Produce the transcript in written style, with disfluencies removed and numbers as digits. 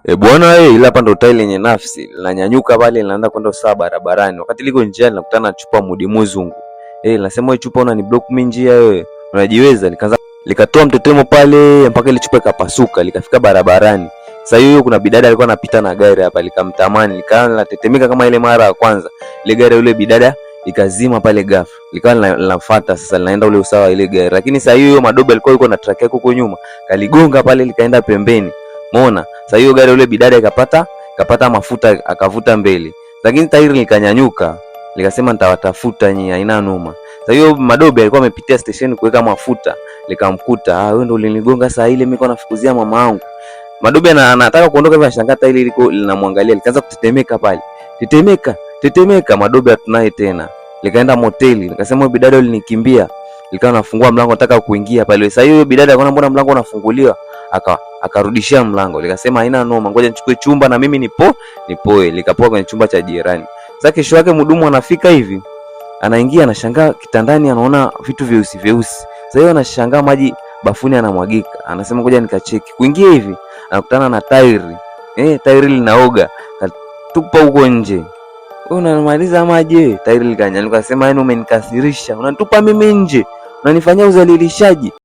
Bwana wewe, ila hapa ndo tairi lenye nafsi linanyanyuka pale, linaanza kwenda usawa barabarani. Wakati liko njiani nakutana na chupa mudimu zungu. Nasema wewe chupa una ni block mimi njia wewe. Unajiweza, likaanza likatoa mtetemo pale mpaka ile chupa ikapasuka, likafika barabarani. Sasa hiyo kuna bidada alikuwa anapita na gari hapa, likamtamani, likaanza linatetemeka kama ile mara ya kwanza. Ile gari yule bidada ikazima pale ghafla. Likawa linafuata sasa, linaenda ule usawa ile gari. Lakini sasa hiyo madobe alikuwa yuko na track yake huko nyuma, kaligonga pale likaenda pembeni. Umeona? Sasa hiyo gari yule bidada ikapata mafuta akavuta mbele. Lakini tairi likanyanyuka. Likasema nitawatafuta nyinyi, haina noma. Sasa hiyo madobe alikuwa amepitia station kuweka mafuta, likamkuta, wewe ndio ulinigonga saa ile mimi nafukuzia mama yangu. Madobe anataka kuondoka hivi, anashangaa tairi liko linamwangalia, likaanza kutetemeka pale. Tetemeka, madobe hatunaye tena. Likaenda moteli, likasema wewe bidada ulinikimbia. Likawa nafungua mlango nataka kuingia pale. Sasa hiyo bidada akaona mbona mlango unafunguliwa? Akarudishia mlango. Likasema haina noma, ngoja nichukue chumba na mimi nipoe. Likapoa kwenye chumba cha jirani. Sasa kesho yake mhudumu anafika hivi, anaingia anashangaa kitandani anaona vitu vyeusi. Sasa hiyo anashangaa maji bafuni yanamwagika. Anasema ngoja nikacheki. Kuingia hivi anakutana na tairi. Tairi linaoga. Katupa huko nje. Unamaliza maji, tairi likanyanyuka. Akasema yani umenikasirisha. Unanitupa mimi nje. Unanifanyia uzalilishaji.